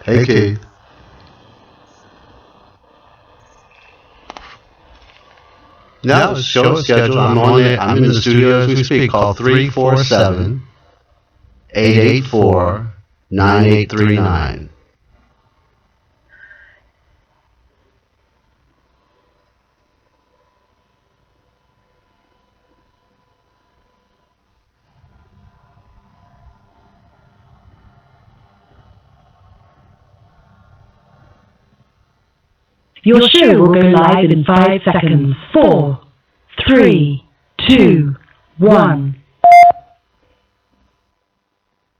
Hey, Keith. Now the show is scheduled. I'm in the studio as we speak. Call 347-884-9839. Your show will go live in 5 seconds. 4, 3, 2, 1.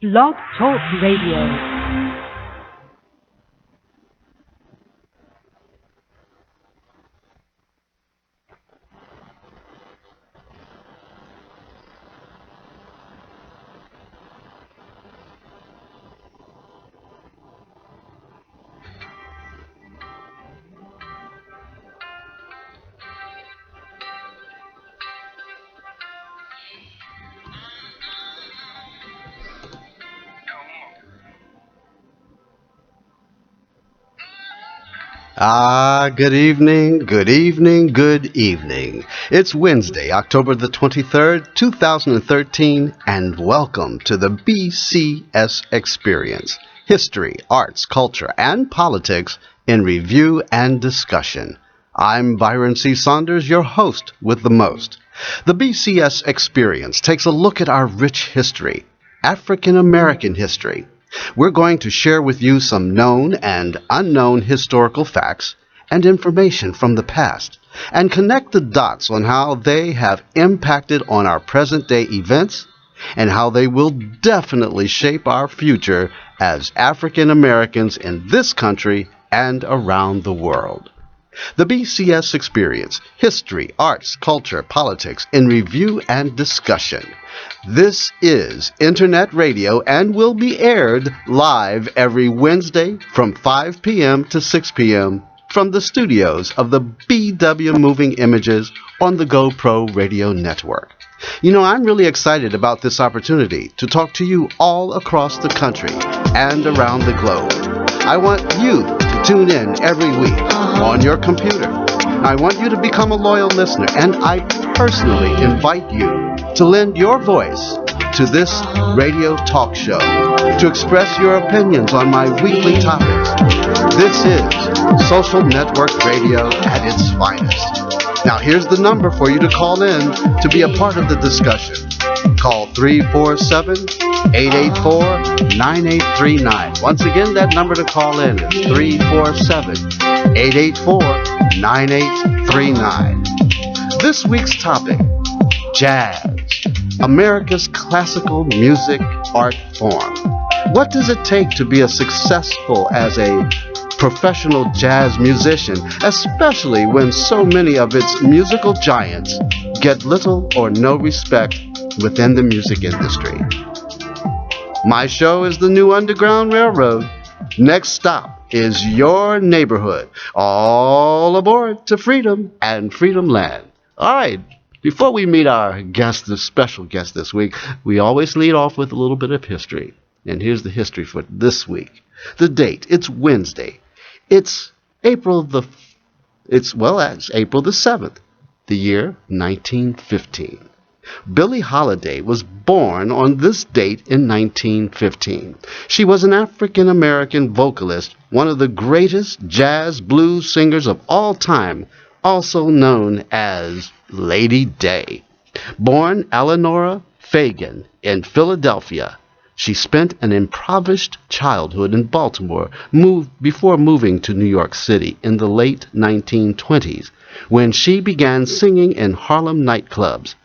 Blog Talk Radio. Good evening, good evening, good evening. It's Wednesday, October the 23rd, 2013, and welcome to the BCS Experience, History, Arts, Culture, and Politics in Review and Discussion. I'm Byron C. Saunders, your host with the most. The BCS Experience takes a look at our rich history, African American history. We're going to share with you some known and unknown historical facts and information from the past, and connect the dots on how they have impacted on our present-day events and how they will definitely shape our future as African Americans in this country and around the world. The BCS Experience, History, Arts, Culture, Politics in Review and Discussion. This is Internet Radio and will be aired live every Wednesday from 5 p.m. to 6 p.m. from the studios of the BW Moving Images on the GoPro Radio Network. You know, I'm really excited about this opportunity to talk to you all across the country and around the globe. I want you to tune in every week on your computer. I want you to become a loyal listener, and I personally invite you to lend your voice to this radio talk show, to express your opinions on my weekly topics. This is Social Network Radio at its finest. Now here's the number for you to call in to be a part of the discussion. Call 347-884-9839. Once again, that number to call in is 347-884-9839. This week's topic, jazz, America's classical music art form. What does it take to be as successful as a professional jazz musician, especially when so many of its musical giants get little or no respect within the music industry? My show is the New Underground Railroad. Next stop is your neighborhood. All aboard to freedom and freedom land. All right, before we meet our guest, the special guest this week, we always lead off with a little bit of history. And here's the history for this week. The date, it's Wednesday. It's April the 7th, the year 1915. Billie Holiday was born on this date in 1915. She was an African-American vocalist, one of the greatest jazz blues singers of all time, also known as Lady Day. Born Eleanora Fagan in Philadelphia, she spent an impoverished childhood in Baltimore before moving to New York City in the late 1920s, when she began singing in Harlem nightclubs.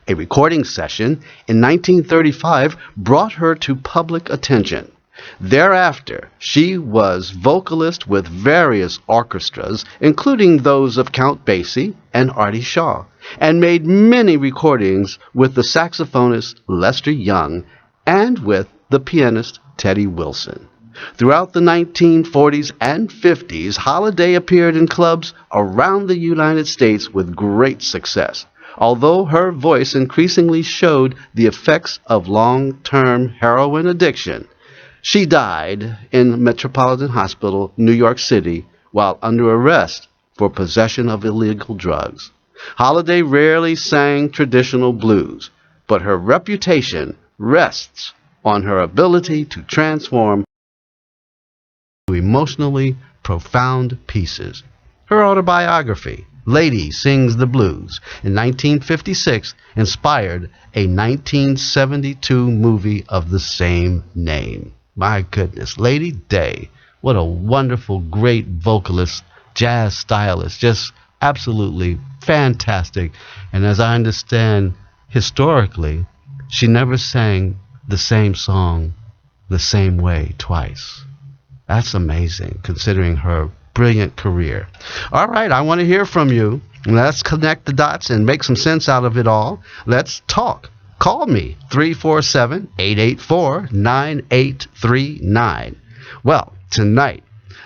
A recording session in 1935 brought her to public attention. Thereafter, she was vocalist with various orchestras, including those of Count Basie and Artie Shaw, and made many recordings with the saxophonist Lester Young and with the pianist Teddy Wilson. Throughout the 1940s and 50s, Holiday appeared in clubs around the United States with great success, although her voice increasingly showed the effects of long-term heroin addiction. She died in Metropolitan Hospital, New York City, while under arrest for possession of illegal drugs. Holiday rarely sang traditional blues, but her reputation rests on her ability to transform to emotionally profound pieces. Her autobiography, Lady Sings the Blues, in 1956, inspired a 1972 movie of the same name. My goodness, Lady Day, what a wonderful, great vocalist, jazz stylist, just absolutely fantastic. And as I understand, historically, she never sang the same song the same way twice. That's amazing, considering her brilliant career. All right, I want to hear from you. Let's connect the dots and make some sense out of it all. Let's talk. Call me, 347-884-9839. Well, tonight,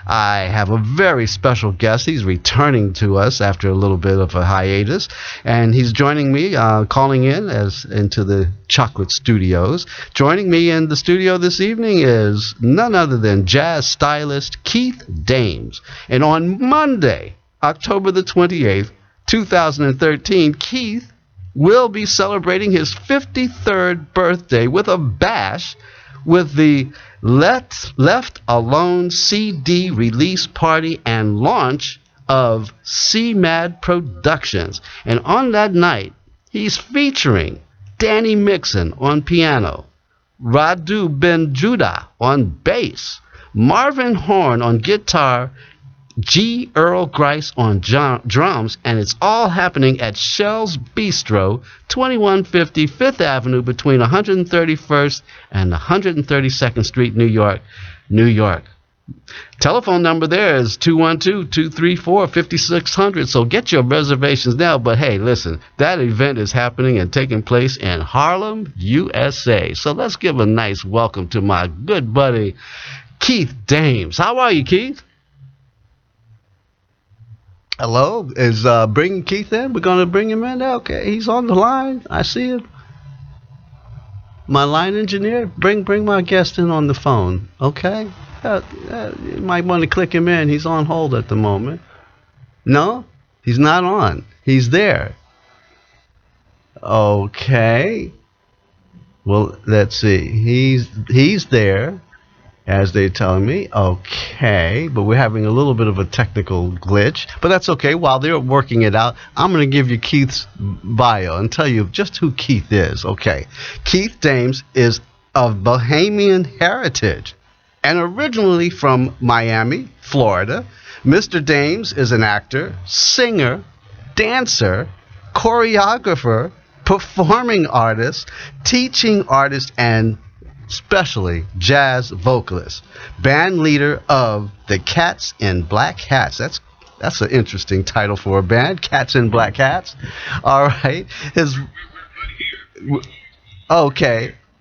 I have a very special guest. He's returning to us after a little bit of a hiatus, and he's joining me, calling in into the Chocolate Studios. Joining me in the studio this evening is none other than jazz stylist Keith Dames. And on Monday, October the 28th, 2013, Keith will be celebrating his 53rd birthday with a bash with the Left Alone CD release party and launch of SeMad Productions. And on that night, he's featuring Danny Mixon on piano, RaDu Ben Judah on bass, Marvin Horne on guitar, Earl Grice on drums, and it's all happening at Shell's Bistro, 2150 Fifth Avenue between 131st and 132nd Street, New York, New York. Telephone number there is 212-234-5600, so get your reservations now. But hey, listen, that event is happening and taking place in Harlem, USA. So let's give a nice welcome to my good buddy, Keith Dames. How are you, Keith? Hello, is bringing Keith in? We're going to bring him in? Okay, he's on the line. I see him. My line engineer, bring my guest in on the phone. Okay, you might want to click him in. He's on hold at the moment. No, he's not on. He's there. Okay. Well, let's see. He's there, as they're telling me. Okay, but we're having a little bit of a technical glitch, but that's okay. While they're working it out, I'm going to give you Keith's bio and tell you just who Keith is. Okay, Keith Dames is of Bahamian heritage and originally from Miami, Florida. Mr. Dames is an actor, singer, dancer, choreographer, performing artist, teaching artist, and especially jazz vocalist, band leader of the Cats in Black Hats. That's an interesting title for a band, Cats in Black Hats. All right.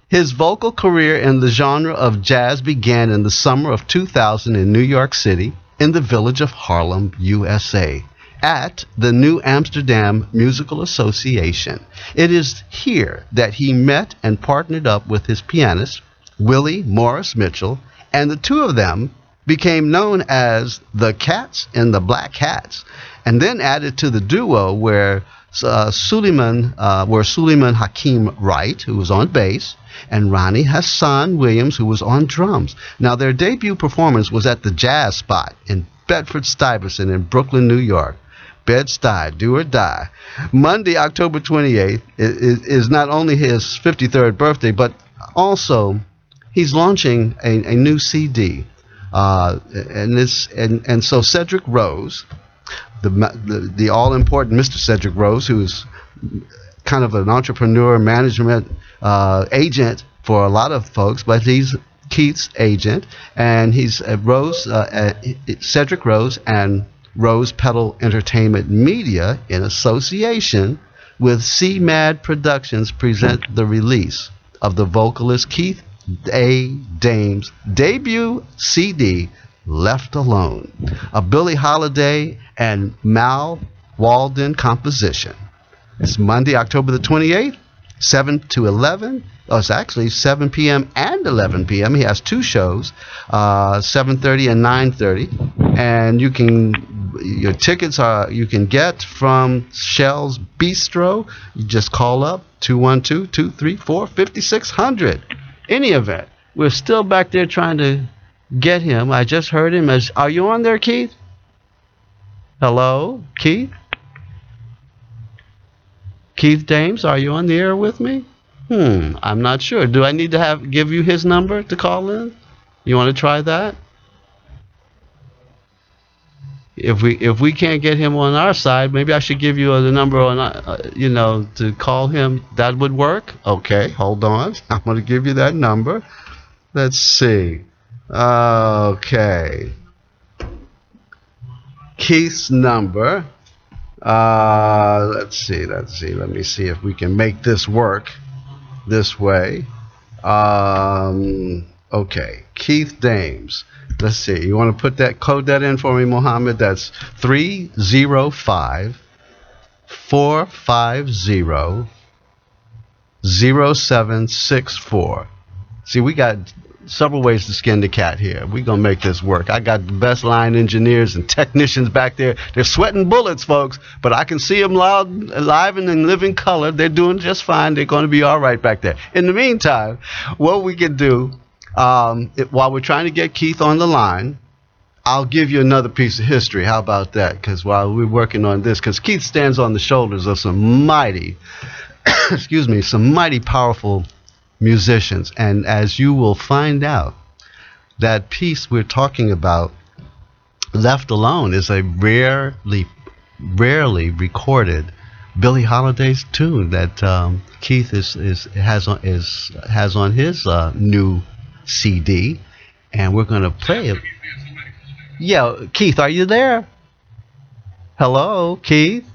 His vocal career in the genre of jazz began in the summer of 2000 in New York City, in the village of Harlem, USA, at the New Amsterdam Musical Association. It is here that he met and partnered up with his pianist, Willie Morris Mitchell, and the two of them became known as the Cats in the Black Hats, and then added to the duo where Suleiman Hakim Wright, who was on bass, and Ronnie Hassan Williams, who was on drums. Now, their debut performance was at the Jazz Spot in Bedford-Stuyvesant in Brooklyn, New York. Bed-Stuy, do or die. Monday, October 28th, is not only his 53rd birthday, but also he's launching a new CD. And so Cedric Rose, the all-important Mr. Cedric Rose, who's kind of an entrepreneur, management agent for a lot of folks, but he's Keith's agent, and he's Cedric Rose and Rose Petal Entertainment Media, in association with SeMad Productions, present the release of the vocalist Keith A. Dames' debut CD, Left Alone, a Billie Holiday and Mal Walden composition. It's Monday, October the 28th, 7 to 11. Oh, it's actually 7 p.m. and 11 p.m. He has 2 shows, 7:30 and 9:30. And your tickets you can get from Shell's Bistro. You just call up 212-234-5600. Any event. We're still back there trying to get him. I just heard him. Are you on there, Keith? Hello, Keith? Keith Dames, are you on the air with me? I'm not sure. Do I need to give you his number to call in? You want to try that? If we can't get him on our side, maybe I should give you the number to call him. That would work. Okay, hold on. I'm going to give you that number. Let's see. Okay. Keith's number. Let's see. Let me see if we can make this work this way. Okay. Keith Dames. Let's see. You want to code that in for me, Mohammed? That's 305-450-0764. See, we got several ways to skin the cat here. We're going to make this work. I got the best line engineers and technicians back there. They're sweating bullets, folks, but I can see them live and in living color. They're doing just fine. They're going to be all right back there. In the meantime, what we can do, while we're trying to get Keith on the line, I'll give you another piece of history. How about that? Because while we're working on this, because Keith stands on the shoulders of some mighty, some mighty powerful musicians. And as you will find out, that piece we're talking about, Left Alone, is a rarely recorded Billie Holiday's tune that Keith has on his new CD, and we're going to play it. Yeah, Keith, are you there? Hello, Keith?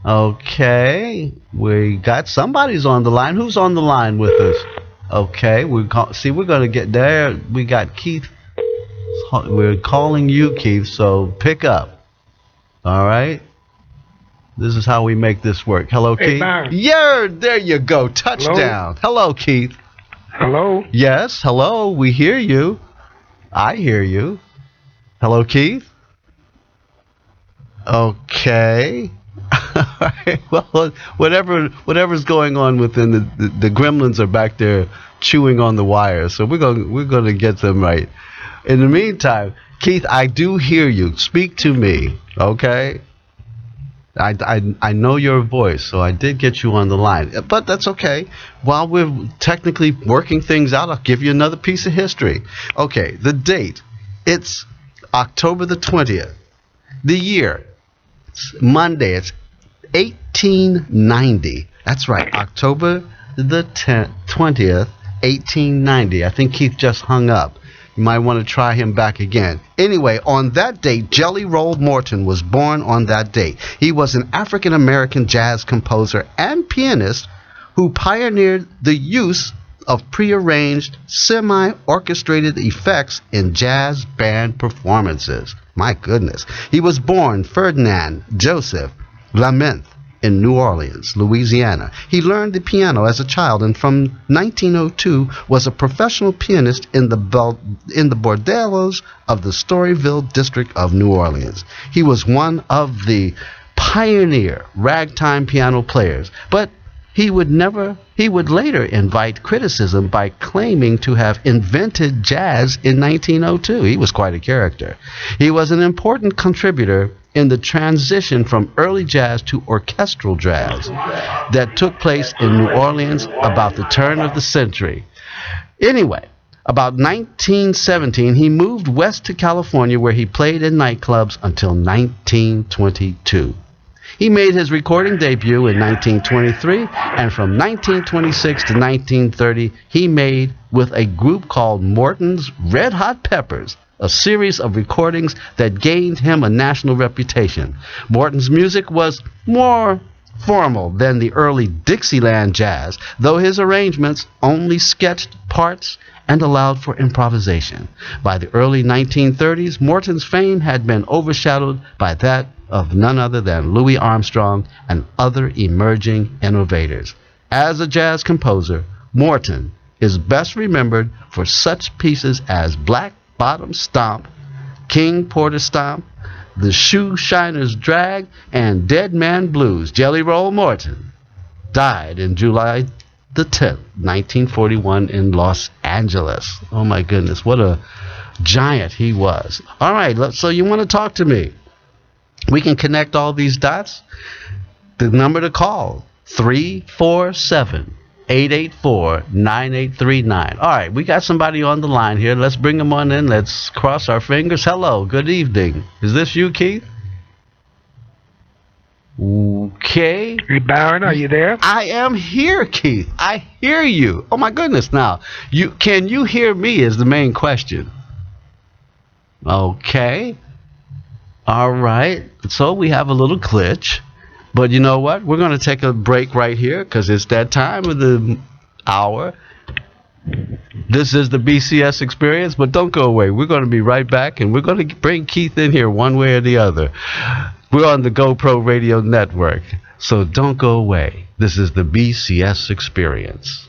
Okay, we got somebody's on the line. Who's on the line with us? Okay, we're going to get there. We got Keith. We're calling you, Keith, so pick up. All right? This is how we make this work. Hello, Keith? Byron. Yeah, there you go. Touchdown. Hello, Keith. Hello? Yes, hello. We hear you. I hear you. Hello, Keith? Okay. All right. Well, whatever's going on within the gremlins are back there chewing on the wires, so we're going to get them right. In the meantime, Keith, I do hear you. Speak to me, okay? I know your voice, so I did get you on the line, but that's okay. While we're technically working things out, I'll give you another piece of history. Okay, the date, it's October the 20th. The year, it's Monday, it's 1890. That's right, October the 20th, 1890. I think Keith just hung up. You might want to try him back again. Anyway, on that date, Jelly Roll Morton was born on that date. He was an African-American jazz composer and pianist who pioneered the use of prearranged, semi-orchestrated effects in jazz band performances. My goodness. He was born Ferdinand Joseph Lameth in New Orleans, Louisiana. He learned the piano as a child, and from 1902 was a professional pianist in the bordellos of the Storyville district of New Orleans. He was one of the pioneer ragtime piano players, but he would later invite criticism by claiming to have invented jazz in 1902. He was quite a character. He was an important contributor in the transition from early jazz to orchestral jazz that took place in New Orleans about the turn of the century. Anyway, about 1917, he moved west to California, where he played in nightclubs until 1922. He made his recording debut in 1923, and from 1926 to 1930, he made, with a group called Morton's Red Hot Peppers, a series of recordings that gained him a national reputation. Morton's music was more formal than the early Dixieland jazz, though his arrangements only sketched parts and allowed for improvisation. By the early 1930s, Morton's fame had been overshadowed by that of none other than Louis Armstrong and other emerging innovators. As a jazz composer, Morton is best remembered for such pieces as Black Bottom Stomp, King Porter Stomp, The Shoe Shiner's Drag, and Dead Man Blues. Jelly Roll Morton died in July the 10th, 1941 in Los Angeles. Oh my goodness, what a giant he was. All right, so you want to talk to me? We can connect all these dots. The number to call, 347-884-9839. All right, we got somebody on the line here. Let's bring them on in. Let's cross our fingers. Hello, good evening. Is this you, Keith? Okay. Hey, Byron, are you there? I am here, Keith. I hear you. Oh my goodness! Now, can you hear me? Is the main question. Okay. All right. So we have a little glitch, but you know what? We're going to take a break right here because it's that time of the hour. This is the BCS Experience, but don't go away. We're going to be right back, and we're going to bring Keith in here one way or the other. We're on the GoPro Radio Network, so don't go away. This is the BCS Experience.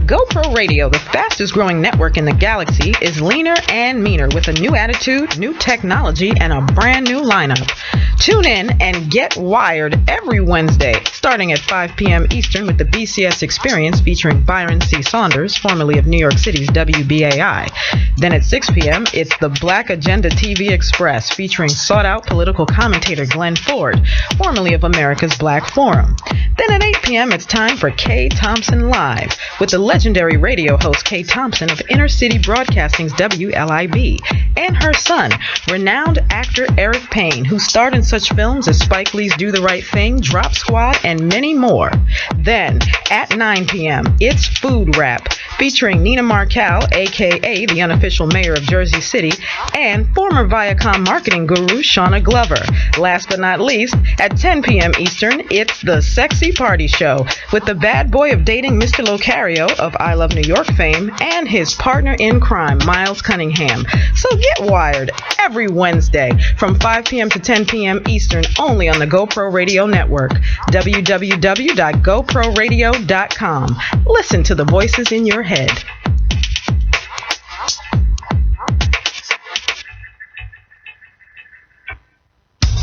GoPro Radio, the fastest growing network in the galaxy, is leaner and meaner with a new attitude, new technology, and a brand new lineup. Tune in and get wired every Wednesday, starting at 5 p.m. Eastern with the BCS Experience featuring Byron C. Saunders, formerly of New York City's WBAI. Then at 6 p.m., it's the Black Agenda TV Express featuring sought-out political commentator Glenn Ford, formerly of America's Black Forum. Then at 8 p.m., it's time for Kay Thompson Live with the legendary radio host Kay Thompson of Inner City Broadcasting's WLIB and her son, renowned actor Eric Payne, who starred in such films as Spike Lee's Do the Right Thing, Drop Squad, and many more. Then, at 9 p.m., it's Food Rap, featuring Nina Markel, a.k.a. the unofficial mayor of Jersey City, and former Viacom marketing guru Shauna Glover. Last but not least, at 10 p.m. Eastern, it's The Sexy Party Show, with the bad boy of dating Mr. Locario of I Love New York fame and his partner in crime, Miles Cunningham. So get wired every Wednesday from 5 p.m. to 10 p.m. Eastern only on the GoPro Radio Network, www.goproradio.com. Listen to the voices in your head.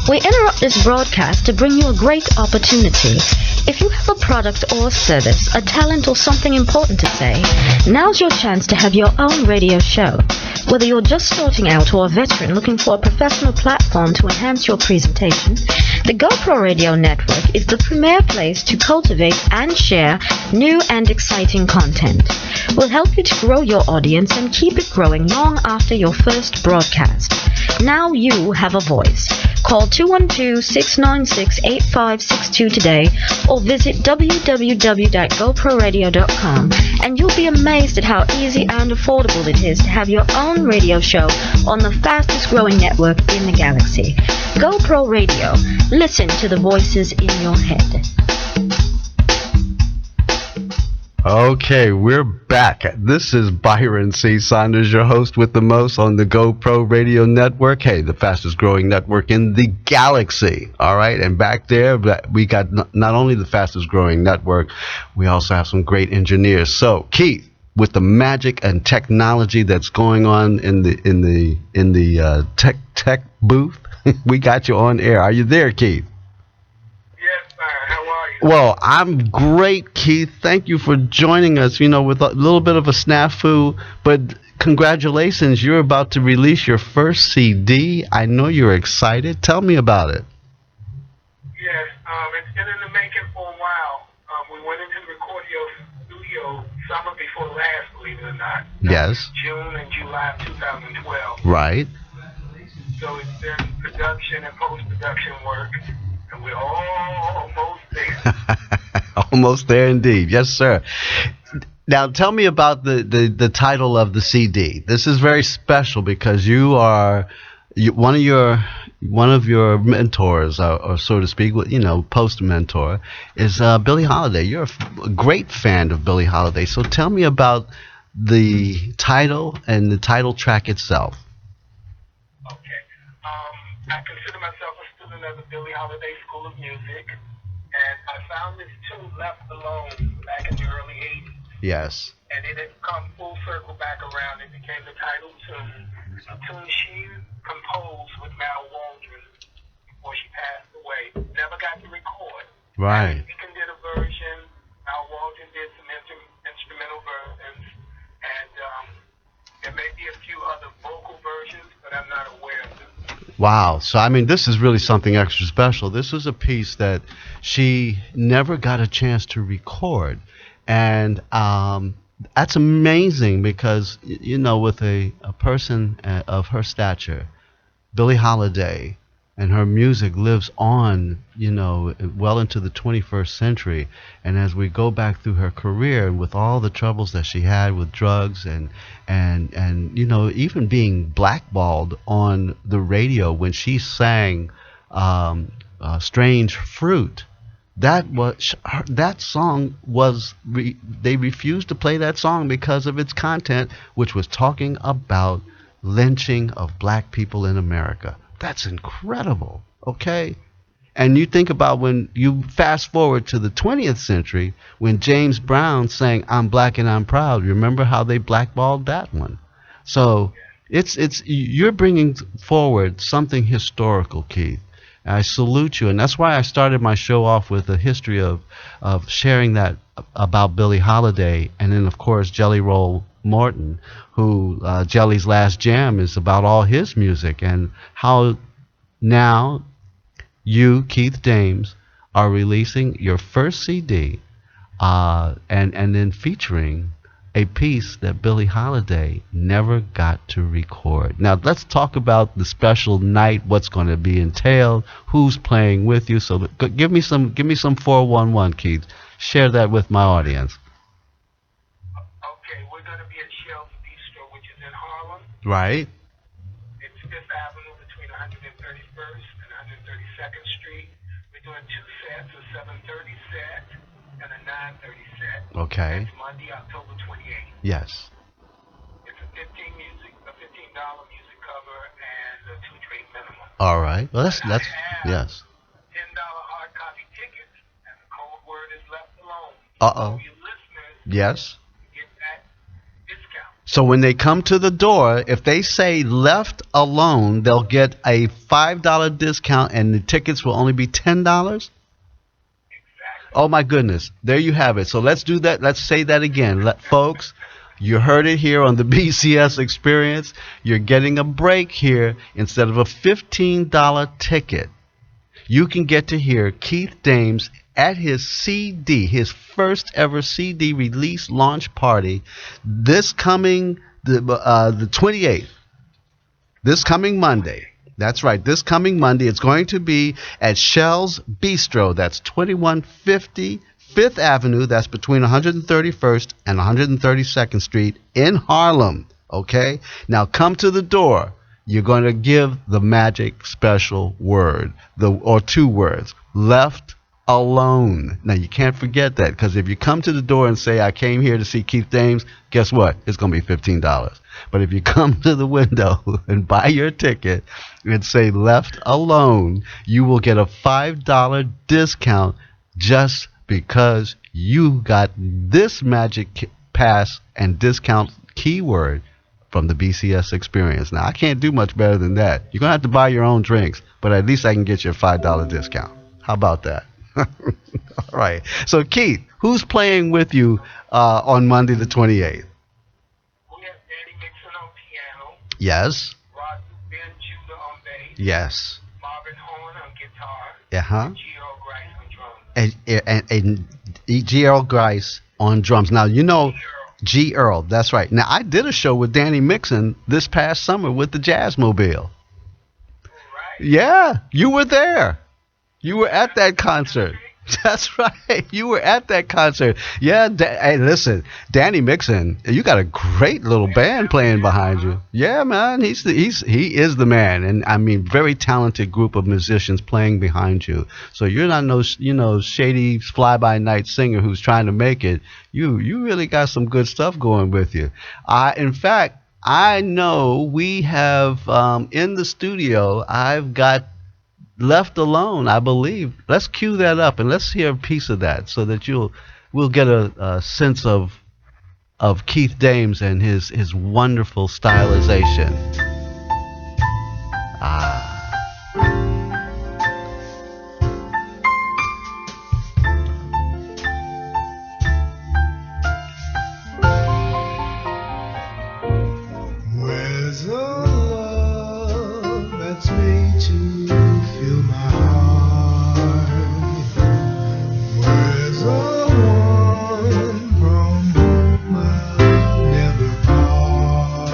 We interrupt this broadcast to bring you a great opportunity. If you have a product or service, a talent or something important to say, now's your chance to have your own radio show. Whether you're just starting out or a veteran looking for a professional platform to enhance your presentation, the GoPro Radio Network is the premier place to cultivate and share new and exciting content. We'll help you to grow your audience and keep it growing long after your first broadcast. Now you have a voice. Call 212-696-8562 today or visit www.goproradio.com and you'll be amazed at how easy and affordable it is to have your own radio show on the fastest growing network in the galaxy. GoPro Radio. Listen to the voices in your head. Okay, we're back. This is Byron C. Saunders, your host with the most on the GoPro Radio Network. Hey, the fastest growing network in the galaxy. All right, and back there, we got not only the fastest growing network, we also have some great engineers. So, Keith, with the magic and technology that's going on in the tech booth, we got you on air. Are you there, Keith? Well, I'm great, Keith. Thank you for joining us, with a little bit of a snafu, but congratulations. You're about to release your first CD. I know you're excited. Tell me about it. Yes, it's been in the making for a while. We went into the recording studio summer before last, believe it or not. Yes. June and July of 2012. Right. So it's been production and post-production work. And we're almost there. Almost there indeed. Yes, sir. Now tell me about the title of the CD. This is very special because you are one of your mentors, or so to speak, post mentor, is Billie Holiday. You're a great fan of Billie Holiday. So tell me about the title and the title track itself. Okay. I consider myself a student president of the Billie Holiday School of Music, and I found this tune, Left Alone, back in the early 80s. Yes. And it had come full circle back around. It became the title tune, a tune she composed with Mal Waldron before she passed away. Never got to record. Right. Deacon did a version. Mal Waldron did some instrumental versions. And there may be a few other vocal versions, but I'm not aware of them. Wow. So, I mean, this is really something extra special. This is a piece that she never got a chance to record. And that's amazing because, you know, with a person of her stature, Billie Holiday, and her music lives on, you know, well into the 21st century. And as we go back through her career and with all the troubles that she had with drugs and you know, even being blackballed on the radio when she sang Strange Fruit, that song was they refused to play that song because of its content, which was talking about lynching of black people in America. That's incredible, okay? And you think about when you fast forward to the 20th century when James Brown sang I'm Black and I'm Proud. Remember how they blackballed that one? So it's you're bringing forward something historical, Keith. I salute you, and that's why I started my show off with a history of sharing that about Billie Holiday, and then of course Jelly Roll Morton, who Jelly's Last Jam is about all his music, and how now you, Keith Dames, are releasing your first CD, and then featuring a piece that Billie Holiday never got to record. Now let's talk about the special night, what's going to be entailed, who's playing with you. So give me some 411, Keith. Share that with my audience. Okay, we're going to be at Shell's Bistro, which is in Harlem. Right. It's Fifth Avenue between 131st and 132nd Street. We're doing two sets, a 7:30 set and a 9:30 set. Okay. That's Monday, October 28th. Yes. It's a $15 music cover and a 2-drink minimum. All right. Well, that's yes. $10 hard copy tickets, and the code word is Left Alone. Uh-oh. So you listeners Yes. get that discount. So when they come to the door, if they say Left Alone, they'll get a $5 discount, and the tickets will only be $10? Oh, my goodness. There you have it. So let's do that. Let's say that again. Folks, you heard it here on the BCS Experience. You're getting a break here. Instead of a $15 ticket, you can get to hear Keith Dames at his CD, his first ever CD release launch party, this coming, the 28th, this coming Monday. That's right, this coming Monday. It's going to be at Shell's Bistro. That's 2150 Fifth Avenue. That's between 131st and 132nd Street in Harlem. Okay? Now come to the door. You're going to give the magic special word, or two words, Left Alone. Now you can't forget that, because if you come to the door and say, I came here to see Keith Dames, guess what? It's going to be $15. But if you come to the window and buy your ticket and say Left Alone, you will get a $5 discount just because you got this magic pass and discount keyword from the BCS Experience. Now, I can't do much better than that. You're going to have to buy your own drinks, but at least I can get you a $5 discount. How about that? All right. So, Keith, who's playing with you on Monday the 28th? We have Danny Mixon on piano. Yes. RaDu Ben Judah on bass. Yes. Marvin Horne on guitar. Uh-huh. Earl Grice on drums. And Earl Grice on drums. Now, you know, G. Earl, that's right. Now, I did a show with Danny Mixon this past summer with the Jazzmobile. Right. Yeah, you were there. You were at that concert. That's right. You were at that concert. Yeah. Hey, listen, Danny Mixon, you got a great little band playing behind you. Yeah, man. He is the man, and I mean, very talented group of musicians playing behind you. So you're not no shady fly by night singer who's trying to make it. You really got some good stuff going with you. In fact, I know we have in the studio. I've got Left Alone, I believe. Let's cue that up and let's hear a piece of that so that we'll get a sense of Keith Dames and his wonderful stylization. Ah. Where's the love that's made to fill my heart? Where's the one from whom I'll never part?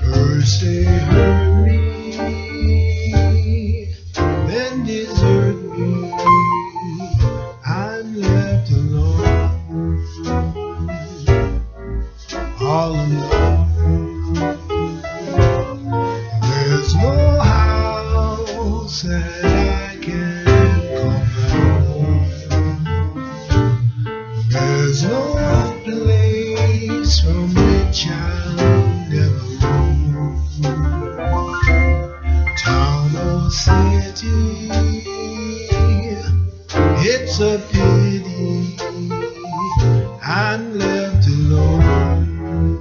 First they hurt me, then desert me. I'm left alone, all alone. There's no house that I can call my own. There's no place from which I'll never roam. Town or city, it's a pity I'm left alone.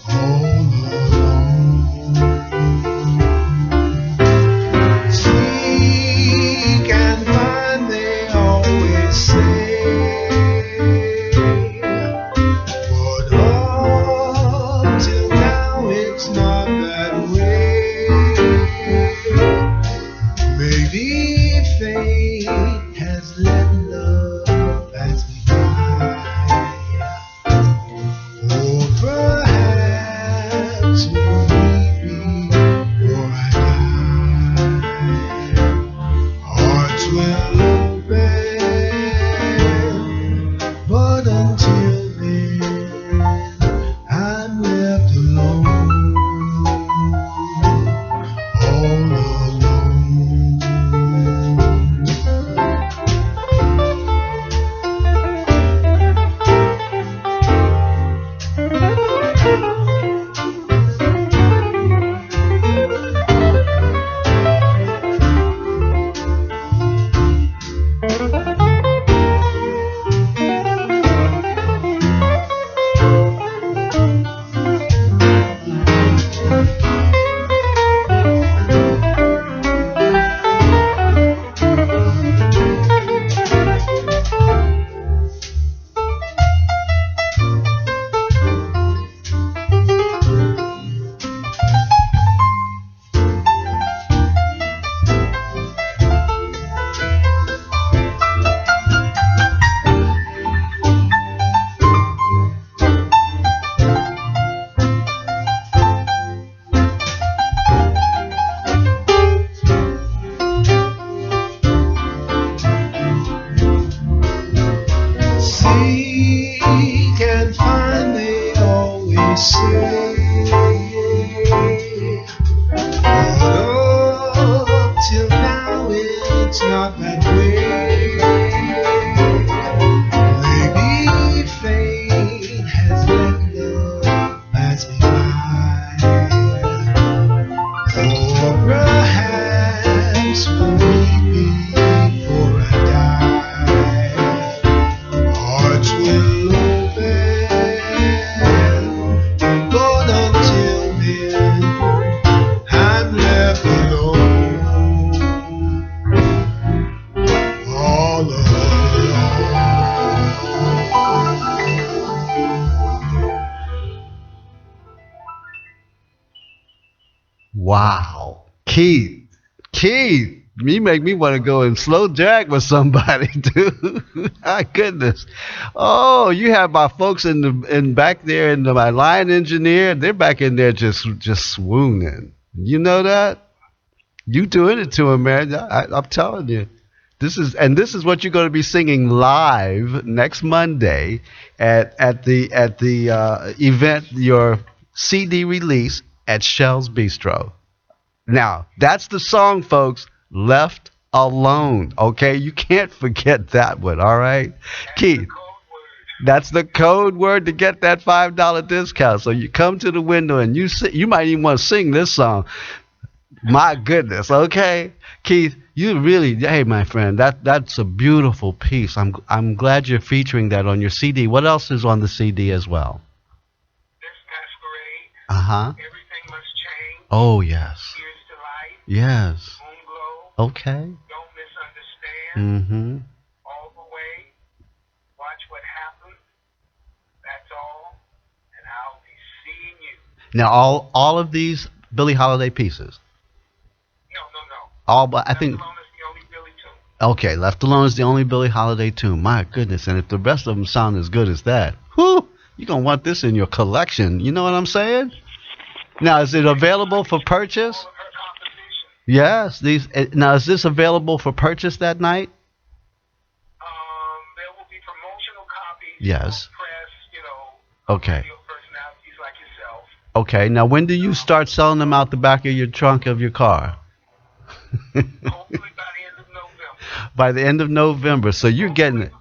All alone. Seek and find, they always say. But up till now it's not that way. Maybe fate has let love pass me by. Or perhaps will meet me before I die. Hearts will open, but until then, I'm left alone, all alone. Seek and find, they always say. But up till now it's not that way. Maybe fate has let love pass me by. Or perhaps will meet me before I die. Hearts will open, but until then, I'm left alone, all alone. Wow. Keith, you make me want to go and slow jack with somebody, dude. My goodness. Oh, you have my folks in back there, and my line engineer. They're back in there just swooning. You know that? You doing it to him, man. I'm telling you. This is what you're going to be singing live next Monday at the event, your CD release at Shell's Bistro. Now, that's the song, folks. Left Alone. Okay, you can't forget that one. All right, Keith. That's the code word to get that $5 discount. So you come to the window and you might even want to sing this song. My goodness. Okay, Keith, you really, hey, my friend, that's a beautiful piece. I'm glad you're featuring that on your CD. What else is on the CD as well? This Masquerade. Everything Must Change. Oh yes. Here's to Life. Yes. Moonglow. Okay. Don't Misunderstand. All the Way. Watch What Happens. That's All. And I'll Be Seeing You. Now all of these Billie Holiday pieces. No. All but I think. Left Alone is the only Billie tune. Okay, Left Alone is the only Billie Holiday tune. My goodness, and if the rest of them sound as good as that, whoo, you're going to want this in your collection. You know what I'm saying? Now, is it available for purchase? All of her compositions. Yes. Now, is this available for purchase that night? There will be promotional copies. Yes. For press, Okay. radio personalities like yourself. Okay, now when do you start selling them out the back of your trunk of your car? Hopefully by the end of November. By the end of November. So you're getting it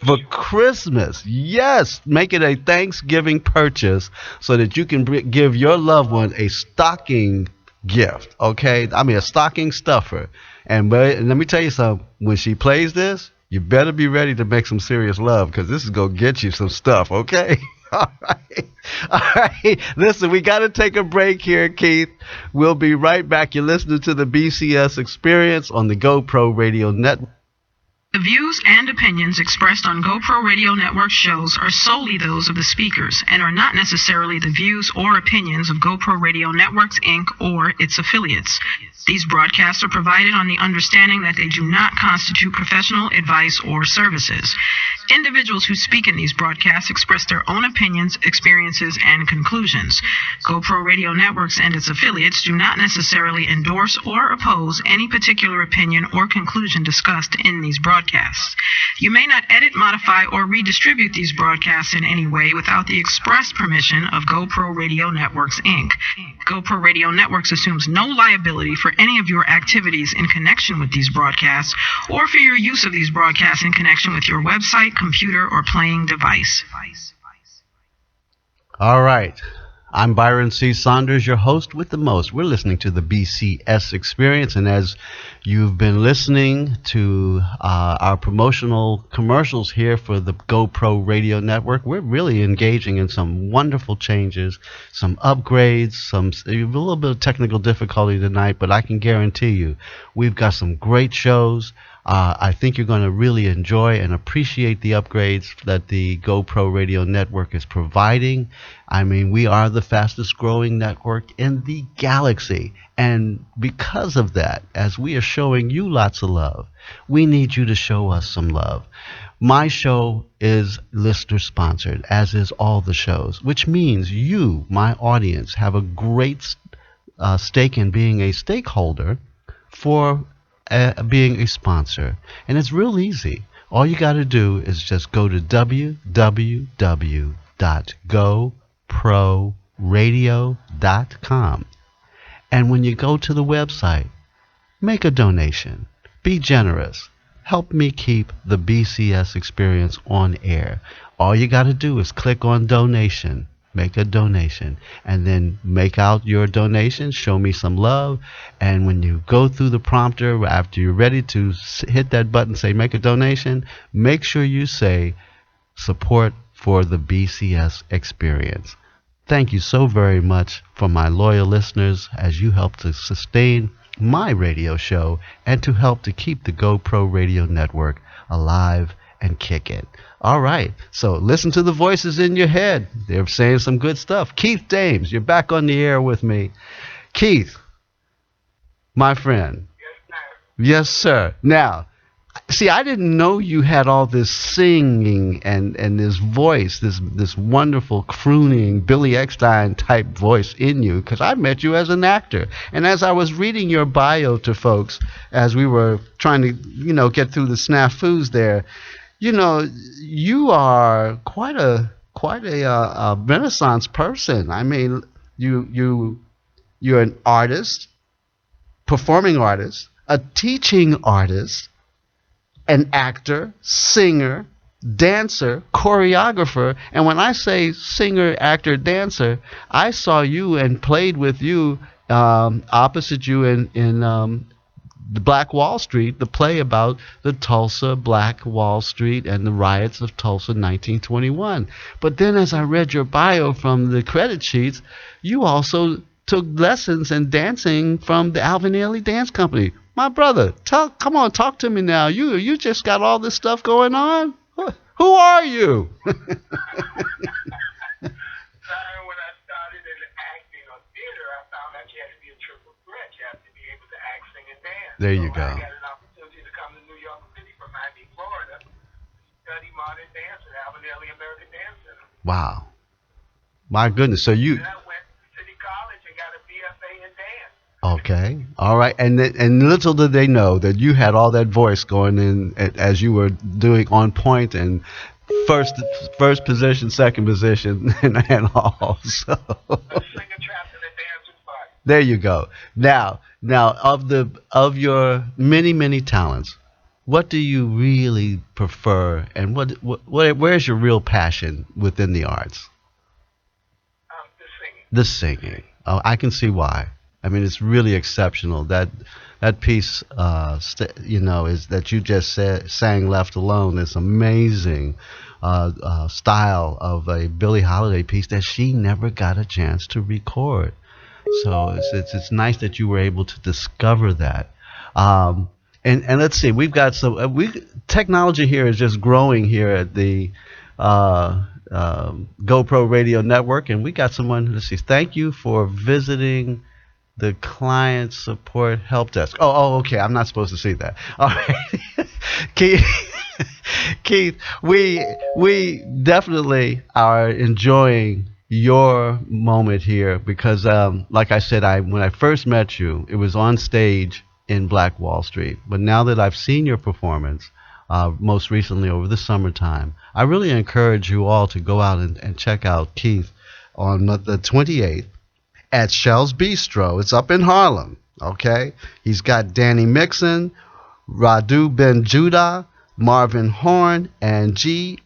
for Christmas. Yes. Make it a Thanksgiving purchase so that you can give your loved one a stocking gift. Okay? I mean, a stocking stuffer. And let me tell you something. When she plays this, you better be ready to make some serious love because this is going to get you some stuff. Okay? All right. Listen, we got to take a break here, Keith. We'll be right back. You're listening to the BCS Experience on the GoPro Radio Network. The views and opinions expressed on GoPro Radio Network shows are solely those of the speakers and are not necessarily the views or opinions of GoPro Radio Networks, Inc. or its affiliates. These broadcasts are provided on the understanding that they do not constitute professional advice or services. Individuals who speak in these broadcasts express their own opinions, experiences, and conclusions. GoPro Radio Networks and its affiliates do not necessarily endorse or oppose any particular opinion or conclusion discussed in these broadcasts. You may not edit, modify, or redistribute these broadcasts in any way without the express permission of GoPro Radio Networks, Inc. GoPro Radio Networks assumes no liability for any of your activities in connection with these broadcasts or for your use of these broadcasts in connection with your website, computer, or playing device. All right. I'm Byron C. Saunders, your host with the most. We're listening to the BCS Experience, and as you've been listening to our promotional commercials here for the GoPro Radio Network, we're really engaging in some wonderful changes, some upgrades, a little bit of technical difficulty tonight, but I can guarantee you we've got some great shows. I think you're going to really enjoy and appreciate the upgrades that the GoPro Radio Network is providing. I mean, we are the fastest growing network in the galaxy. And because of that, as we are showing you lots of love, we need you to show us some love. My show is listener sponsored, as is all the shows, which means you, my audience, have a great stake in being a stakeholder for being a sponsor. And it's real easy. All you got to do is just go to www.goproradio.com, and when you go to the website, make a donation. Be generous. Help me keep the BCS Experience on air. All you got to do is click on donation. Make a donation, and then make out your donation, show me some love, and when you go through the prompter, after you're ready to hit that button, say make a donation, make sure you say support for the BCS Experience. Thank you so very much for my loyal listeners as you help to sustain my radio show and to help to keep the GoPro Radio Network alive and kick it. All right, so listen to the voices in your head. They're saying some good stuff. Keith Dames, you're back on the air with me. Keith, my friend. Yes, sir. Now, see, I didn't know you had all this singing and this voice, this wonderful crooning Billy Eckstine type voice in you, because I met you as an actor. And as I was reading your bio to folks, as we were trying to, get through the snafus there, you are quite a Renaissance person. I mean, you're an artist, performing artist, a teaching artist, an actor, singer, dancer, choreographer. And when I say singer, actor, dancer, I saw you and played with you opposite you in the Black Wall Street, the play about the Tulsa Black Wall Street and the riots of Tulsa 1921. But then as I read your bio from the credit sheets, you also took lessons in dancing from the Alvin Ailey Dance Company. My brother, come on, talk to me now. You just got all this stuff going on? Who are you? When I started in acting or theater, I found out you had to be a triple threat. You have to be able to act, sing, and dance. There you go. I got an opportunity to come to New York City from Miami, Florida, study modern dance at Alvin Ailey American Dance Center. Wow. My goodness. So you... Then I went to City College and got a BFA in dance. Okay. All right. And little did they know that you had all that voice going in as you were doing on point and first position, second position, and all. So. A singer trapped in a dancer's body. There you go. Now of your many talents, what do you really prefer, and where's your real passion within the arts? The singing. The singing. Oh, I can see why. I mean, it's really exceptional. That piece, is that you just sang "Left Alone." Is amazing style of a Billie Holiday piece that she never got a chance to record. So it's nice that you were able to discover that. And let's see, we've got some technology here is just growing here at the GoPro Radio Network, and we got someone. Let's see. Thank you for visiting the client support help desk. Oh, okay. I'm not supposed to see that. All right, Keith, we definitely are enjoying your moment here because, like I said, when I first met you, it was on stage in Black Wall Street. But now that I've seen your performance, most recently over the summertime, I really encourage you all to go out and check out Keith on the 28th. At Shell's Bistro. It's up in Harlem, okay? He's got Danny Mixon, RaDu Ben Judah, Marvin Horne, and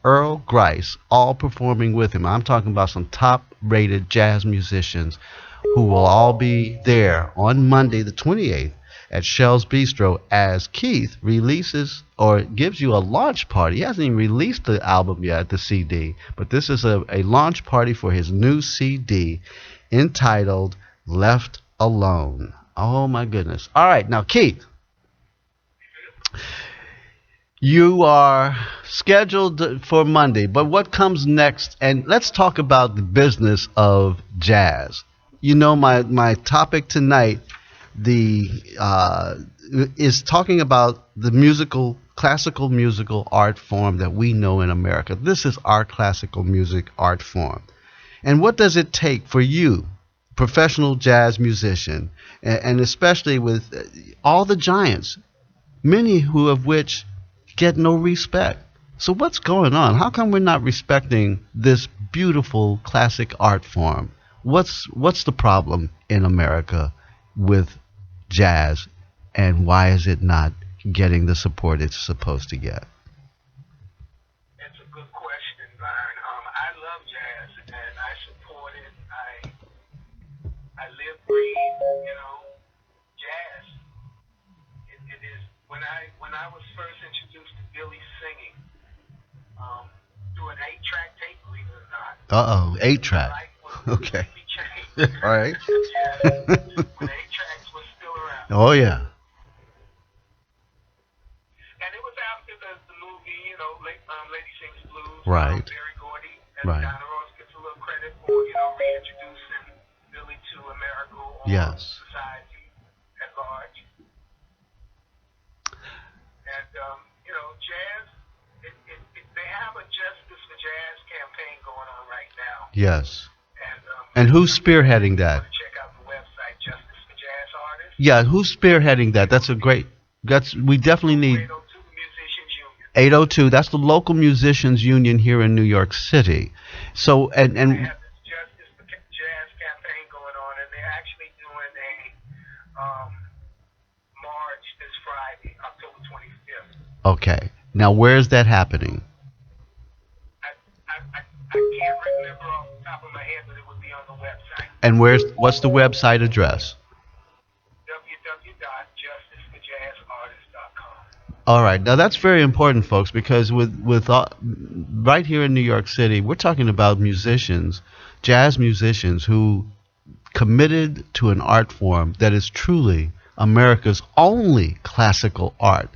Earl Grice all performing with him. I'm talking about some top-rated jazz musicians who will all be there on Monday the 28th at Shell's Bistro as Keith releases or gives you a launch party. He hasn't even released the album yet, the CD, but this is a launch party for his new CD entitled Left Alone. Oh my goodness. All right, now Keith, you are scheduled for Monday, but what comes next? And let's talk about the business of jazz. You know, my topic tonight is talking about the classical musical art form that we know in America. This is our classical music art form. And what does it take for you, professional jazz musician, and especially with all the giants, many of which get no respect? So what's going on? How come we're not respecting this beautiful classic art form? What's the problem in America with jazz, and why is it not getting the support it's supposed to get? Jazz. It is when I was first introduced to Billy singing through an 8-track tape, believe it or not. 8-track. Okay. All right. When 8 tracks was still around. Oh yeah. And it was after the movie, Lady Sings Blues. Right. Berry Gordy and Right. Donna Ross gets a little credit for reintroducing Billy to America or Yes. society at large. And jazz. They have a Justice for Jazz campaign going on right now. Yes. And who's spearheading that? Check out the website, Justice for Jazz Artists. Yeah, who's spearheading that? We definitely need 802 Musicians Union. 802. That's the local musicians union here in New York City. So They have this Justice for Jazz campaign going on, and they're actually doing a march this Friday, October 25th. okay. Now where's that happening? I can't remember off the top of my head, but it would be on the website. And what's the website address? All right. Now that's very important, folks, because with right here in New York City, we're talking about musicians, jazz musicians who committed to an art form that is truly America's only classical art,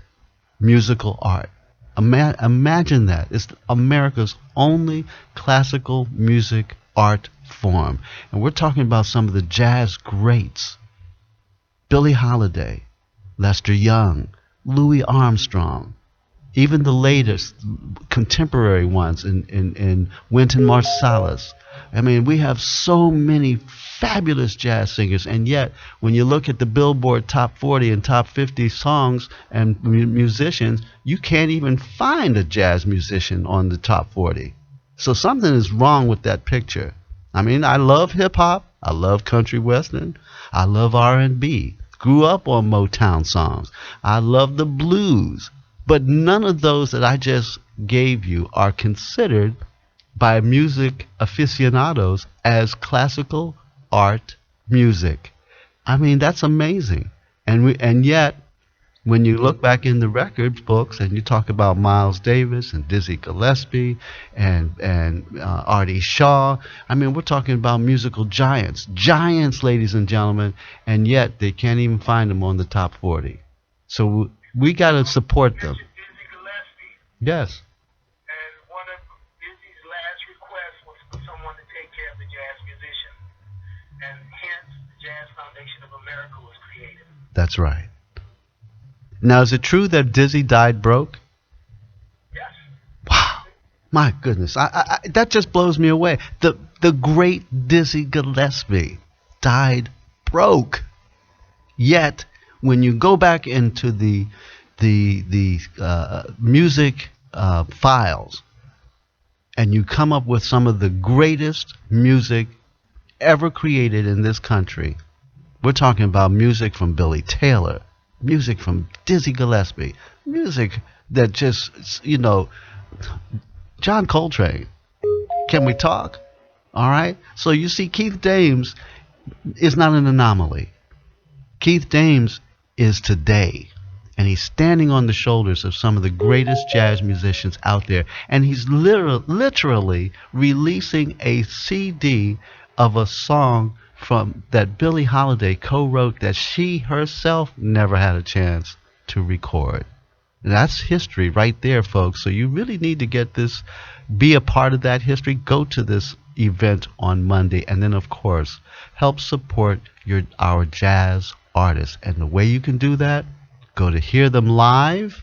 musical art. Imagine that. It's America's only classical music art form. And we're talking about some of the jazz greats. Billie Holiday, Lester Young, Louis Armstrong, even the latest contemporary ones in Wynton Marsalis. I mean, we have so many fabulous jazz singers, and yet when you look at the Billboard Top 40 and Top 50 songs and musicians, you can't even find a jazz musician on the Top 40. So something is wrong with that picture. I mean, I love hip-hop, I love country western, I love R&B, grew up on Motown songs, I love the blues, but none of those that I just gave you are considered by music aficionados as classical art music. I mean, that's amazing. And yet, when you look back in the records books and you talk about Miles Davis and Dizzy Gillespie and Artie Shaw, I mean, we're talking about musical giants, ladies and gentlemen, and yet they can't even find them on the top 40. So we got to support them. Dizzy Gillespie. Yes. And one of Dizzy's last requests was for someone to take care of the jazz musician. And hence, the Jazz Foundation of America was created. That's right. Now, is it true that Dizzy died broke? Yes. Wow. My goodness. That just blows me away. The great Dizzy Gillespie died broke. Yet, when you go back into the music files and you come up with some of the greatest music ever created in this country, we're talking about music from Billy Taylor, music from Dizzy Gillespie, music that just, John Coltrane. Can we talk? All right. So you see, Keith Dames is not an anomaly. Keith Dames is today, and he's standing on the shoulders of some of the greatest jazz musicians out there, and he's literally releasing a CD of a song from that Billie Holiday co-wrote that she herself never had a chance to record. That's history right there, folks. So you really need to get this, be a part of that history. Go to this event on Monday, and then of course help support our jazz artists. And the way you can do that, go to hear them live,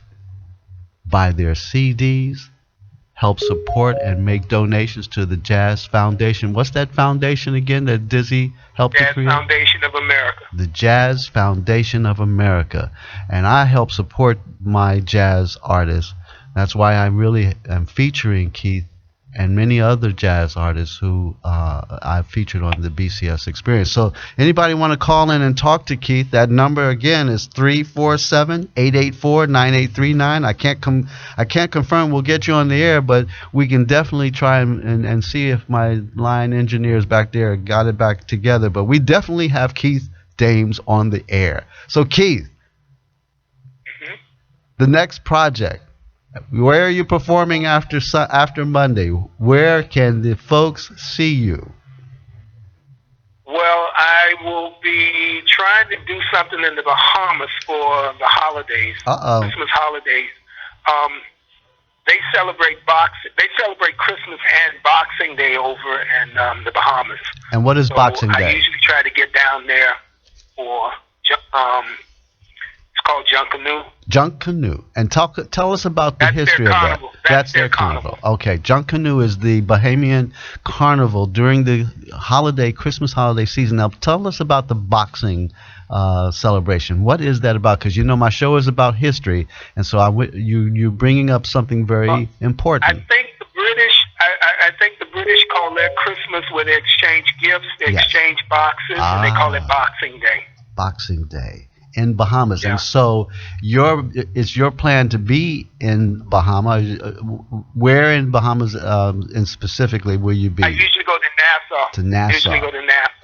buy their CDs, help support and make donations to the Jazz Foundation. What's that foundation again that Dizzy helped to create? Jazz Foundation of America. The Jazz Foundation of America. And I help support my jazz artists. That's why I really am featuring Keith and many other jazz artists who I've featured on the BCS Experience. So anybody want to call in and talk to Keith, that number again is 347-884-9839. I can't confirm we'll get you on the air, but we can definitely try and see if my line engineers back there got it back together. But we definitely have Keith Dames on the air. So Keith, the next project, where are you performing after Monday? Where can the folks see you? Well, I will be trying to do something in the Bahamas for the holidays, Christmas holidays. They celebrate Christmas and Boxing Day over in the Bahamas. And what is Boxing Day? I usually try to get down there for it's called Junk Canoe. Junk Canoe. And tell us about the history of that. That's their carnival. Okay, Junk Canoe is the Bahamian carnival during the Christmas holiday season. Now, tell us about the boxing celebration. What is that about? Because my show is about history, and so you're bringing up something very important. I think the British call their Christmas where they exchange gifts, they exchange boxes, and they call it Boxing Day. Boxing Day in Bahamas. Yeah. And so it's your plan to be in Bahamas. Where in Bahamas and specifically will you be? I usually go to Nassau.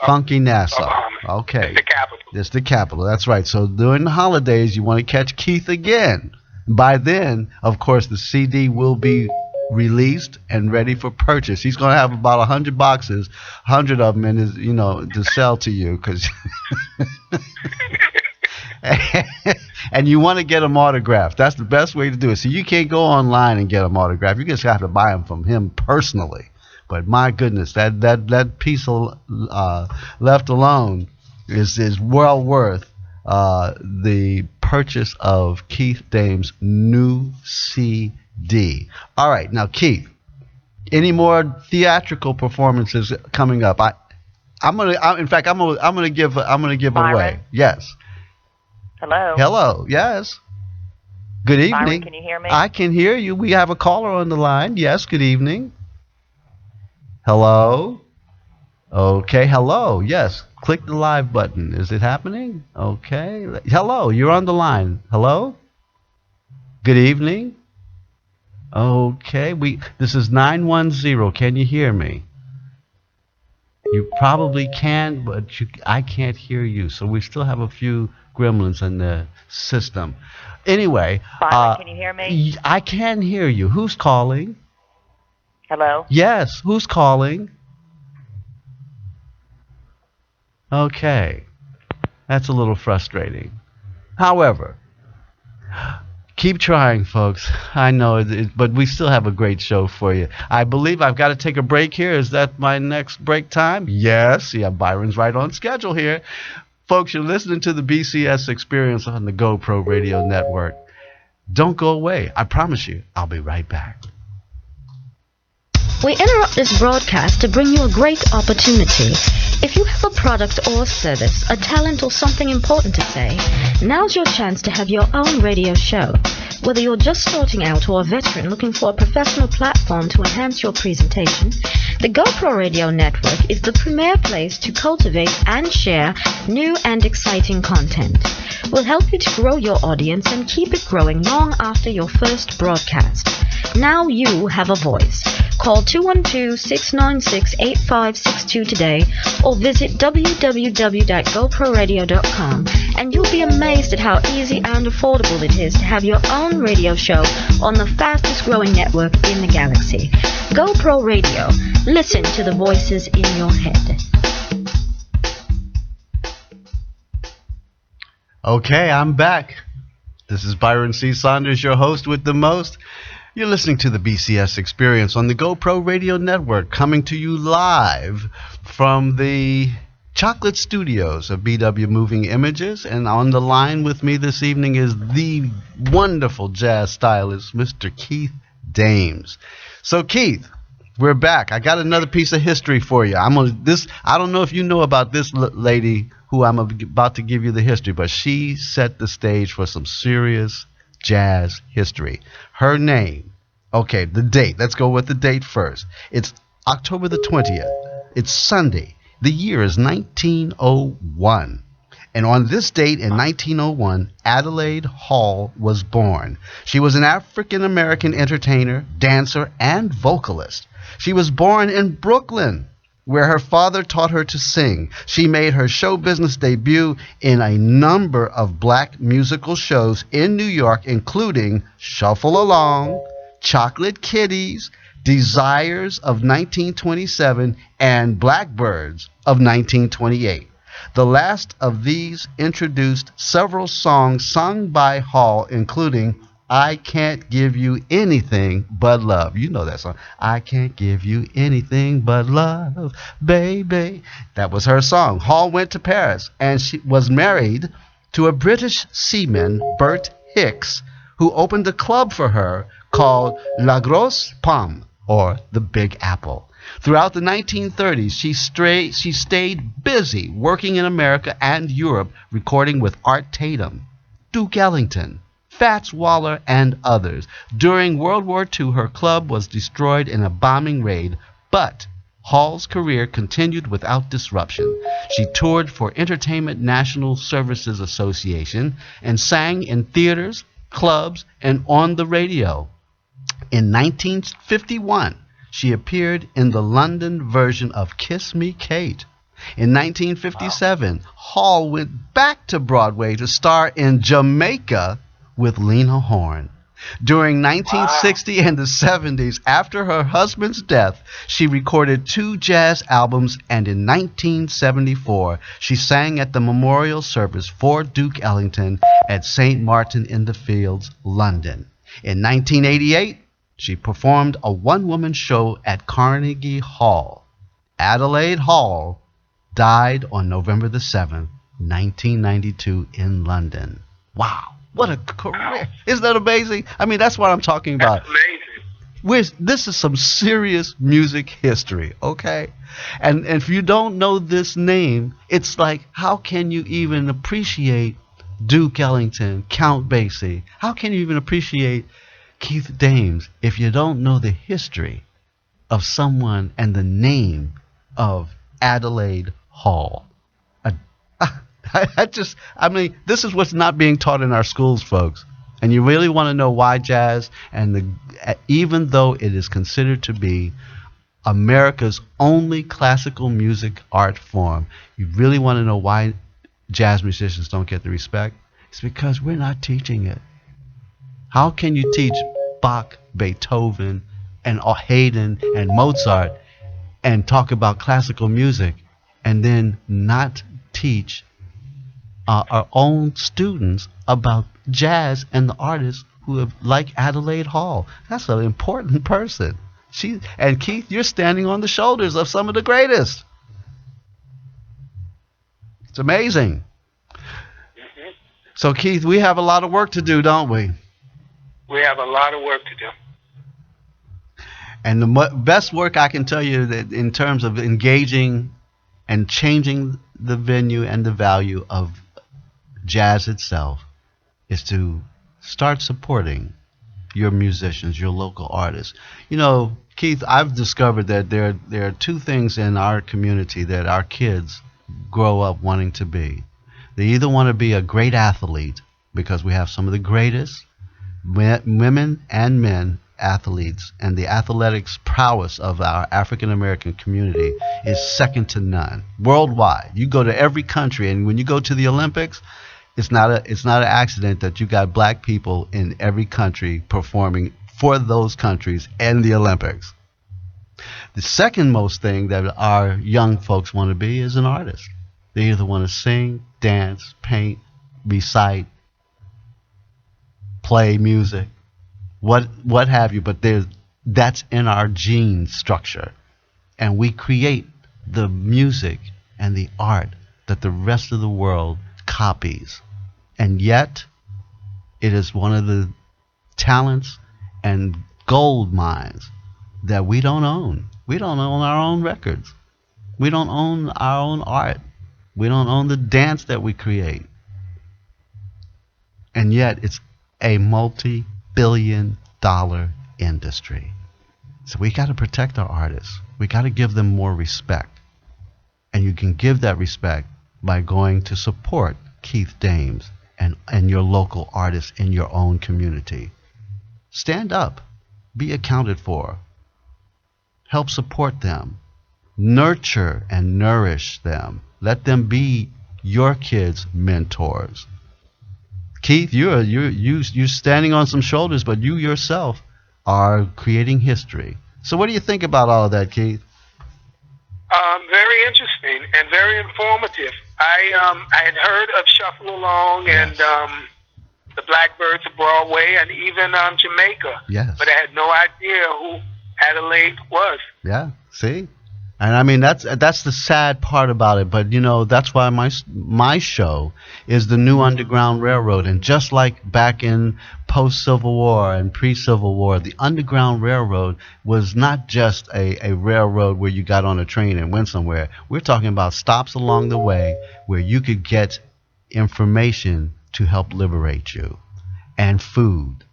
Funky Nassau. Bahamas. Okay. It's the capital. It's the capital. That's right. So during the holidays, you want to catch Keith again. By then, of course, the CD will be released and ready for purchase. He's going to have about 100 boxes, 100 of them, in his, to sell to you, because and you want to get them autographed. That's the best way to do it. So you can't go online and get them autographed. You just have to buy them from him personally. But my goodness, that piece of, left alone is well worth the purchase of Keith Dame's new CD. All right, now Keith, any more theatrical performances coming up? I'm gonna give away. Yes. Hello. Hello. Yes. Good evening. Byron, can you hear me? I can hear you. We have a caller on the line. Yes. Good evening. Hello. Okay. Hello. Yes. Click the live button. Is it happening? Okay. Hello. You're on the line. Hello. Good evening. Okay. This is 910. Can you hear me? You probably can, but I can't hear you. So we still have a few gremlins in the system. Anyway. Byron, can you hear me? I can hear you. Who's calling? Hello? Yes. Who's calling? Okay. That's a little frustrating. However, keep trying, folks. I know, but we still have a great show for you. I believe I've got to take a break here. Is that my next break time? Yes. Yeah, Byron's right on schedule here. Folks, you're listening to the BCS Experience on the GoPro Radio Network. Don't go away. I promise you, I'll be right back. We interrupt this broadcast to bring you a great opportunity. If you have a product or service, a talent or something important to say, now's your chance to have your own radio show. Whether you're just starting out or a veteran looking for a professional platform to enhance your presentation, the GoPro Radio Network is the premier place to cultivate and share new and exciting content. We'll help you to grow your audience and keep it growing long after your first broadcast. Now you have a voice. Call 212-696-8562 today or visit www.goproradio.com and you'll be amazed at how easy and affordable it is to have your own radio show on the fastest growing network in the galaxy. GoPro Radio. Listen to the voices in your head. Okay, I'm back. This is Byron C. Saunders, your host with the most. You're listening to the BCS Experience on the GoPro Radio Network, coming to you live from the Chocolate Studios of BW Moving Images. And on the line with me this evening is the wonderful jazz stylist, Mr. Keith Dames. So, Keith, we're back. I got another piece of history for you. I don't know if you know about this lady who I'm about to give you the history, but she set the stage for some serious jazz history. Her name, okay, the date. Let's go with the date first. It's October the 20th. It's Sunday. The year is 1901. And on this date in 1901, Adelaide Hall was born. She was an African-American entertainer, dancer, and vocalist. She was born in Brooklyn, where her father taught her to sing. She made her show business debut in a number of black musical shows in New York, including Shuffle Along, Chocolate Kitties, Desires of 1927, and Blackbirds of 1928. The last of these introduced several songs sung by Hall, including I Can't Give You Anything But Love. You know that song. I can't give you anything but love, baby. That was her song. Hall went to Paris and she was married to a British seaman, Bert Hicks, who opened a club for her called La Grosse Pomme, or the Big Apple. Throughout the 1930s, she stayed busy working in America and Europe, recording with Art Tatum, Duke Ellington, Fats Waller, and others. During World War II, her club was destroyed in a bombing raid, but Hall's career continued without disruption. She toured for Entertainment National Services Association and sang in theaters, clubs, and on the radio. In 1951, she appeared in the London version of Kiss Me, Kate. In 1957, Hall went back to Broadway to star in Jamaica with Lena Horne. During 1960 and the 70s, after her husband's death, she recorded 2 jazz albums, and in 1974, she sang at the memorial service for Duke Ellington at St. Martin-in-the-Fields, London. In 1988, she performed a one-woman show at Carnegie Hall. Adelaide Hall died on November the 7th, 1992 in London. Wow. What a career. Isn't that amazing? I mean, that's what I'm talking about. That's amazing. This is some serious music history, okay? And if you don't know this name, it's like, how can you even appreciate Duke Ellington, Count Basie? How can you even appreciate Keith Dames if you don't know the history of someone and the name of Adelaide Hall? I mean, this is what's not being taught in our schools, folks. And you really want to know why jazz, and even though it is considered to be America's only classical music art form, you really want to know why jazz musicians don't get the respect? It's because we're not teaching it. How can you teach Bach, Beethoven, and Haydn, and Mozart, and talk about classical music, and then not teach our own students about jazz and the artists who have, like Adelaide Hall? That's an important person. And Keith, you're standing on the shoulders of some of the greatest. It's amazing. Mm-hmm. So Keith, we have a lot of work to do, don't we? We have a lot of work to do. And the best work I can tell you that in terms of engaging and changing the venue and the value of jazz itself is to start supporting your musicians, your local artists. You know, Keith, I've discovered that there are 2 things in our community that our kids grow up wanting to be. They either want to be a great athlete, because we have some of the greatest women and men athletes, and the athletics prowess of our African American community is second to none worldwide. You go to every country, and when you go to the Olympics, it's not an accident that you got black people in every country performing for those countries and the Olympics. The second most thing that our young folks want to be is an artist. They either want to sing, dance, paint, recite, play music, what have you, but that's in our gene structure. And we create the music and the art that the rest of the world copies. And yet, it is one of the talents and gold mines that we don't own. We don't own our own records. We don't own our own art. We don't own the dance that we create. And yet, it's a multi-billion-dollar industry. So we got to protect our artists. We got to give them more respect. And you can give that respect by going to support Keith Dames and your local artists in your own community. Stand up. Be accounted for. Help support them. Nurture and nourish them. Let them be your kids' mentors. Keith, you're standing on some shoulders, but you yourself are creating history. So what do you think about all of that, Keith? Very interesting and very informative. I had heard of Shuffle Along and the Blackbirds of Broadway and even Jamaica. Yes. But I had no idea who Adelaide was. Yeah, see? And I mean, that's the sad part about it. But, you know, that's why my show is the New Underground Railroad. And just like back in post-Civil War and pre-Civil War, the Underground Railroad was not just a railroad where you got on a train and went somewhere. We're talking about stops along the way where you could get information to help liberate you, and food,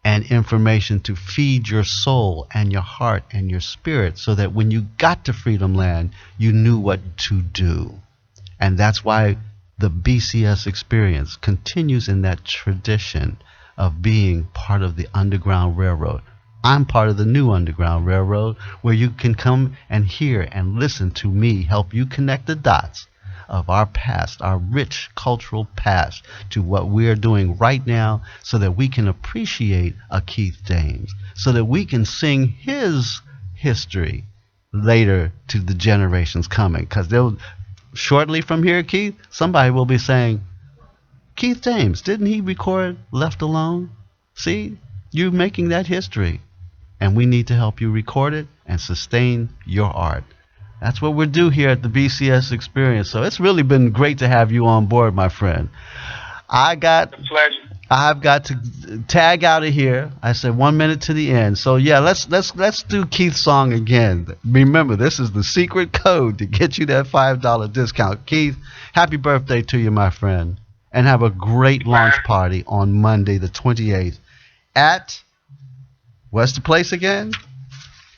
and information to feed your soul and your heart and your spirit, so that when you got to Freedom Land, you knew what to do. And that's why the BCS Experience continues in that tradition of being part of the Underground Railroad. I'm part of the New Underground Railroad, where you can come and hear and listen to me help you connect the dots of our past, our rich cultural past, to what we're doing right now, so that we can appreciate a Keith James, so that we can sing his history later to the generations coming. Because they'll shortly from here, Keith, somebody will be saying, Keith James, didn't he record Left Alone? See, you're making that history, and we need to help you record it and sustain your art. That's what we do here at the BCS Experience. So it's really been great to have you on board, my friend. I've got to tag out of here. I said 1 minute to the end. So yeah, let's do Keith's song again. Remember, this is the secret code to get you that $5 discount. Keith, happy birthday to you, my friend, and have a great launch party on Monday the 28th at, what's the place again?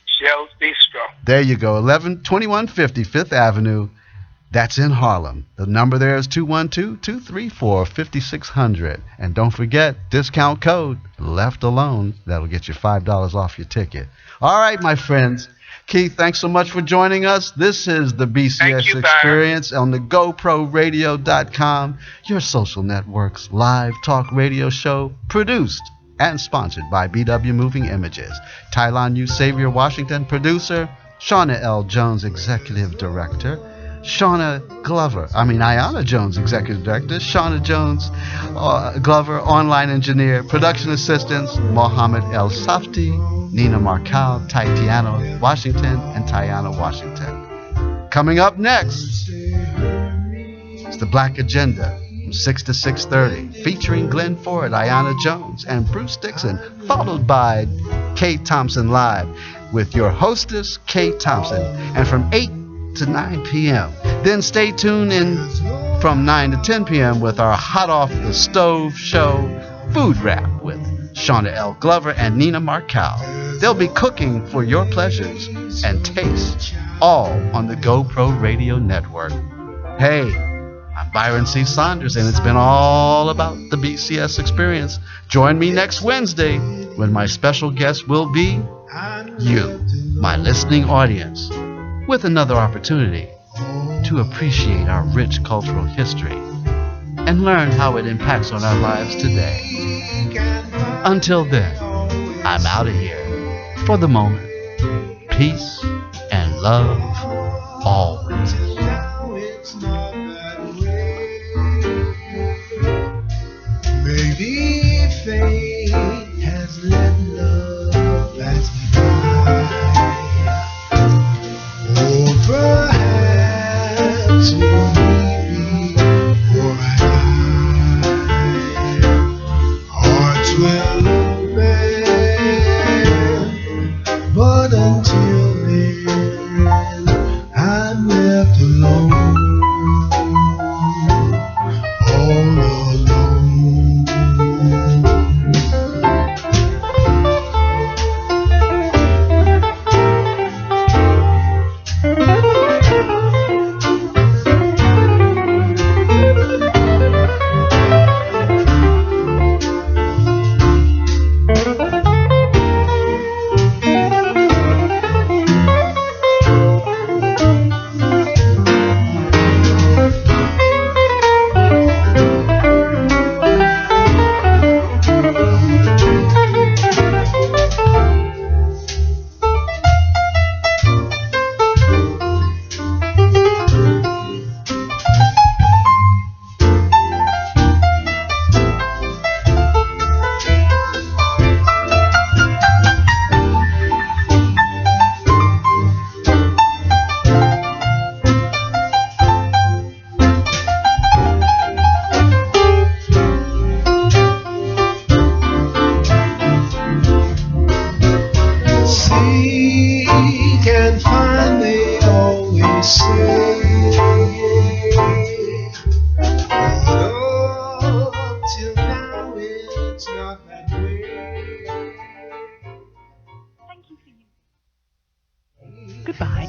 Shell's Bistro. There you go, 2150 Fifth Avenue. That's in Harlem. The number there is 212-234-5600. And don't forget, discount code Left Alone. That'll get you $5 off your ticket. All right, my friends. Keith, thanks so much for joining us. This is the BCS Experience on the GoProRadio.com, your social network's live talk radio show, produced and sponsored by BW Moving Images. Tylon U. Xavier Washington, producer. Shauna L. Jones, executive director. Ayana Jones, executive director. Shauna Jones Glover, online engineer. Production assistants, Mohammed El Safti, Nina Marcal, Tatiana Washington, and Tiana Washington. Coming up next, it's the Black Agenda, from 6 to 6:30, featuring Glenn Ford, Ayana Jones, and Bruce Dixon, followed by Kate Thompson Live with your hostess, Kate Thompson, and from 8 to 9 p.m. Then stay tuned in from 9 to 10 p.m. with our hot off the stove show, Food Rap, with Shauna L. Glover and Nina Marcal. They'll be cooking for your pleasures and taste, all on the GoPro Radio Network. Hey, I'm Byron C. Saunders, and it's been all about the BCS Experience. Join me next Wednesday when my special guest will be you, my listening audience, with another opportunity to appreciate our rich cultural history and learn how it impacts on our lives today. Until then, I'm out of here. For the moment, peace and love always. Maybe fate has let love pass me by, or perhaps it will be before I die. Hearts will open, but until then, I'm left alone, all alone. Goodbye.